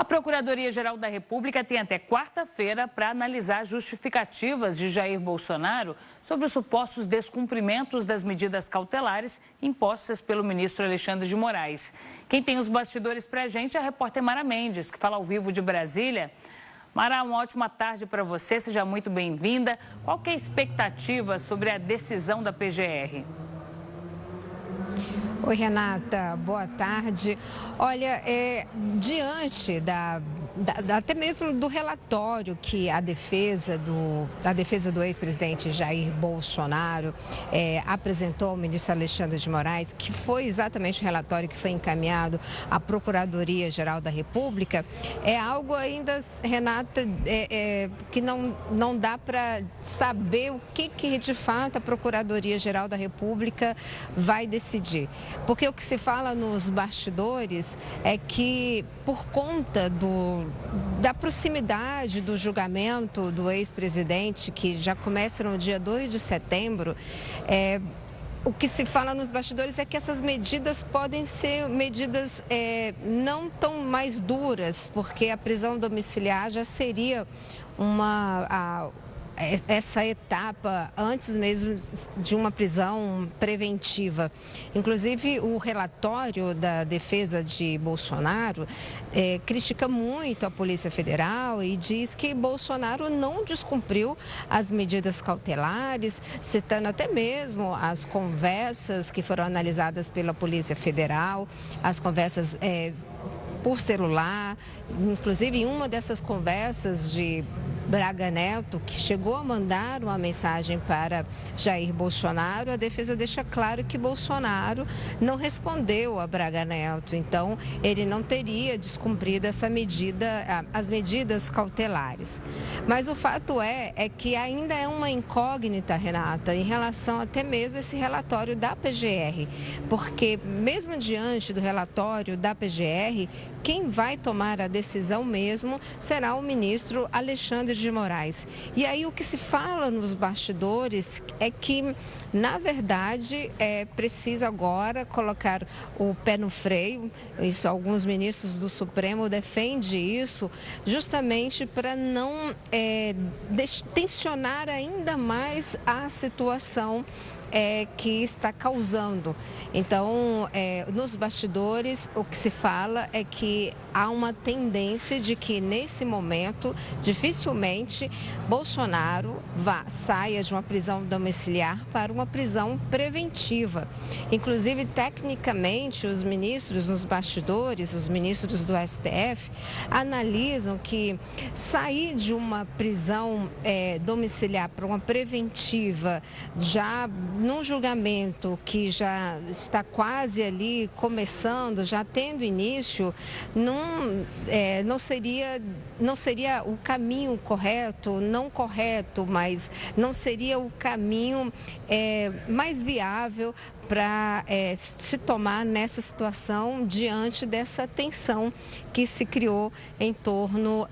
A Procuradoria-Geral da República tem até quarta-feira para analisar justificativas de Jair Bolsonaro sobre os supostos descumprimentos das medidas cautelares impostas pelo ministro Alexandre de Moraes. Quem tem os bastidores para a gente é a repórter Mara Mendes, que fala ao vivo de Brasília. Mara, uma ótima tarde para você, seja muito bem-vinda. Qual que é a expectativa sobre a decisão da PGR? Oi, Renata, boa tarde. Olha, diante até mesmo do relatório que a defesa do ex-presidente Jair Bolsonaro apresentou ao ministro Alexandre de Moraes, que foi exatamente o relatório que foi encaminhado à Procuradoria-Geral da República, é algo ainda, Renata, que não dá para saber o que de fato a Procuradoria-Geral da República vai decidir. Porque o que se fala nos bastidores é que, por conta da proximidade do julgamento do ex-presidente, que já começa no dia 2 de setembro, o que se fala nos bastidores é que essas medidas podem ser medidas não tão mais duras, porque a prisão domiciliar já seria essa etapa antes mesmo de uma prisão preventiva. Inclusive, o relatório da defesa de Bolsonaro critica muito a Polícia Federal e diz que Bolsonaro não descumpriu as medidas cautelares, citando até mesmo as conversas que foram analisadas pela Polícia Federal, as conversas por celular. Inclusive, em uma dessas conversas de Braga Neto, que chegou a mandar uma mensagem para Jair Bolsonaro, a defesa deixa claro que Bolsonaro não respondeu a Braga Neto, então ele não teria descumprido essa medida, as medidas cautelares. Mas o fato é que ainda é uma incógnita, Renata, em relação até mesmo a esse relatório da PGR, porque mesmo diante do relatório da PGR, quem vai tomar a decisão mesmo será o ministro Alexandre de Moraes. E aí o que se fala nos bastidores é que, na verdade, precisa agora colocar o pé no freio. Isso, alguns ministros do Supremo defendem isso, justamente para não tensionar ainda mais a situação que está causando. Então, nos bastidores, o que se fala é que há uma tendência de que, nesse momento, dificilmente Bolsonaro saia de uma prisão domiciliar para uma prisão preventiva. Inclusive, tecnicamente, os ministros nos bastidores, os ministros do STF, analisam que sair de uma prisão domiciliar para uma preventiva, já num julgamento que já está quase ali começando, já tendo início, não seria o caminho correto, não correto, mas não seria o caminho mais viável para se tomar nessa situação diante dessa tensão que se criou em torno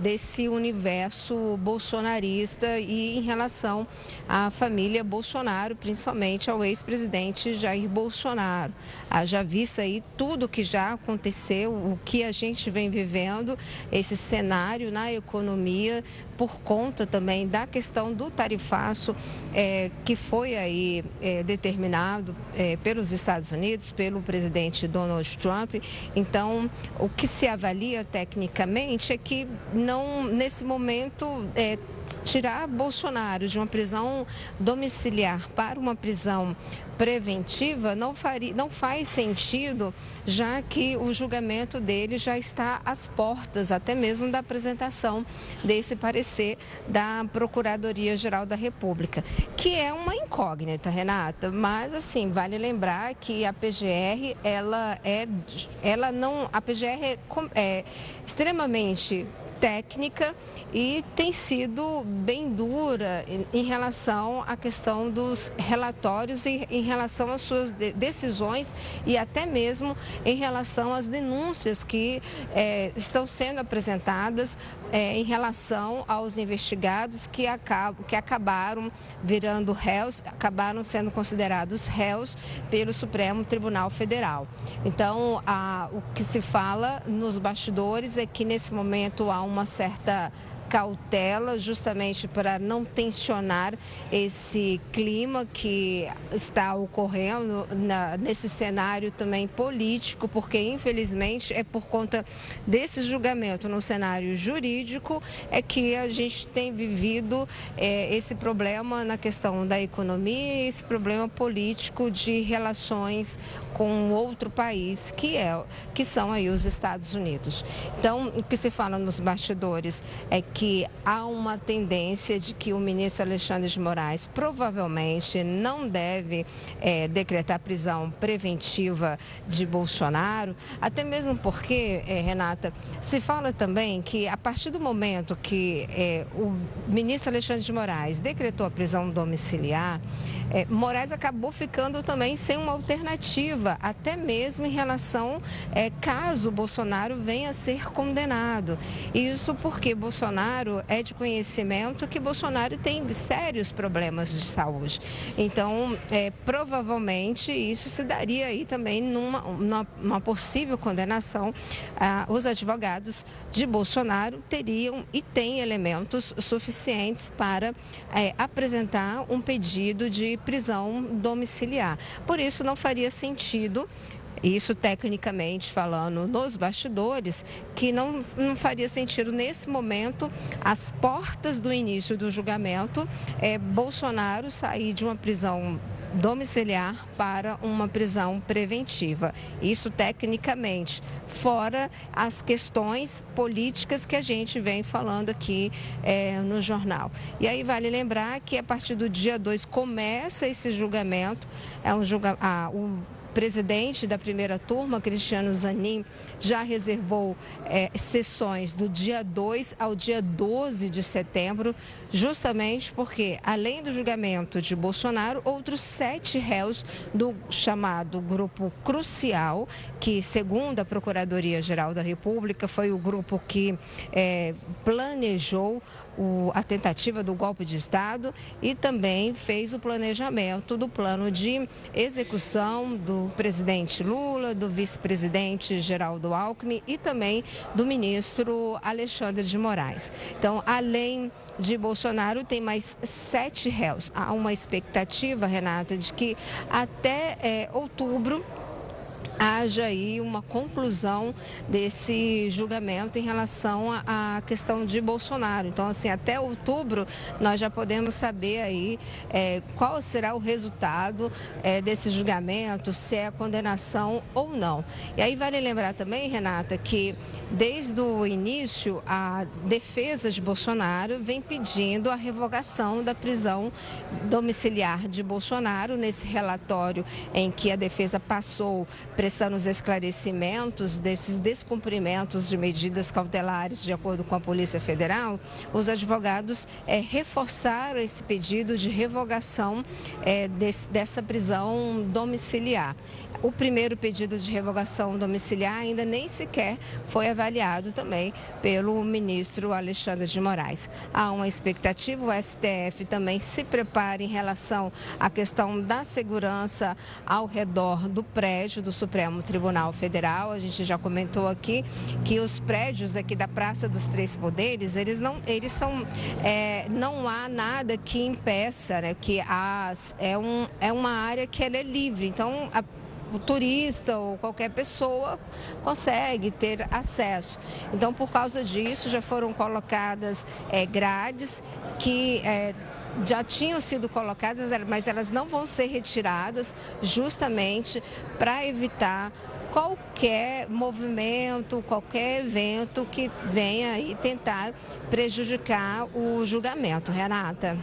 desse universo bolsonarista e em relação à família Bolsonaro, principalmente ao ex-presidente Jair Bolsonaro. Já vista aí tudo que já aconteceu, o que a gente vem vivendo, esse cenário na economia, por conta também da questão do tarifaço que foi aí determinado pelos Estados Unidos, pelo presidente Donald Trump. Então, o que se avalia tecnicamente é que não, nesse momento, tirar Bolsonaro de uma prisão domiciliar para uma prisão preventiva não faz sentido, já que o julgamento dele já está às portas, até mesmo da apresentação desse parecer da Procuradoria-Geral da República, que é uma incógnita, Renata, mas assim, vale lembrar que a PGR, a PGR é extremamente técnica e tem sido bem dura em relação à questão dos relatórios e em relação às suas decisões e até mesmo em relação às denúncias que estão sendo apresentadas em relação aos investigados que acabaram virando réus, acabaram sendo considerados réus pelo Supremo Tribunal Federal. Então, o que se fala nos bastidores é que nesse momento há uma certa cautela, justamente para não tensionar esse clima que está ocorrendo nesse cenário também político, porque infelizmente é por conta desse julgamento no cenário jurídico é que a gente tem vivido esse problema na questão da economia, esse problema político de relações com outro país, que são aí os Estados Unidos. Então, o que se fala nos bastidores é que há uma tendência de que o ministro Alexandre de Moraes provavelmente não deve decretar prisão preventiva de Bolsonaro, até mesmo porque, Renata, se fala também que a partir do momento que o ministro Alexandre de Moraes decretou a prisão domiciliar, Moraes acabou ficando também sem uma alternativa, até mesmo em relação caso Bolsonaro venha a ser condenado. Isso porque Bolsonaro é de conhecimento que Bolsonaro tem sérios problemas de saúde. Então, provavelmente isso se daria aí também numa possível condenação. Os advogados de Bolsonaro teriam e têm elementos suficientes para apresentar um pedido de prisão domiciliar. Por isso, não faria sentido, isso tecnicamente falando nos bastidores, que não faria sentido nesse momento, às portas do início do julgamento, Bolsonaro sair de uma prisão domiciliar para uma prisão preventiva. Isso tecnicamente, fora as questões políticas que a gente vem falando aqui no jornal. E aí vale lembrar que a partir do dia 2 começa esse julgamento, o presidente da primeira turma, Cristiano Zanin, já reservou sessões do dia 2 ao dia 12 de setembro, justamente porque, além do julgamento de Bolsonaro, outros 7 réus do chamado Grupo Crucial, que, segundo a Procuradoria-Geral da República, foi o grupo que planejou a tentativa do golpe de Estado e também fez o planejamento do plano de execução do presidente Lula, do vice-presidente Geraldo Alckmin e também do ministro Alexandre de Moraes. Então, além de Bolsonaro, tem mais 7 réus. Há uma expectativa, Renata, de que até outubro haja aí uma conclusão desse julgamento em relação à questão de Bolsonaro. Então, assim, até outubro nós já podemos saber aí qual será o resultado desse julgamento, se é a condenação ou não. E aí vale lembrar também, Renata, que desde o início a defesa de Bolsonaro vem pedindo a revogação da prisão domiciliar de Bolsonaro nesse relatório em que a defesa passou prestando os esclarecimentos desses descumprimentos de medidas cautelares de acordo com a Polícia Federal. Os advogados reforçaram esse pedido de revogação dessa prisão domiciliar. O primeiro pedido de revogação domiciliar ainda nem sequer foi avaliado também pelo ministro Alexandre de Moraes. Há uma expectativa, o STF também se prepara em relação à questão da segurança ao redor do prédio do Supremo Tribunal Federal. A gente já comentou aqui que os prédios aqui da Praça dos Três Poderes, não há nada que impeça, né, que é uma área que ela é livre. Então, o turista ou qualquer pessoa consegue ter acesso. Então, por causa disso, já foram colocadas grades que já tinham sido colocadas, mas elas não vão ser retiradas justamente para evitar qualquer movimento, qualquer evento que venha aí tentar prejudicar o julgamento. Renata.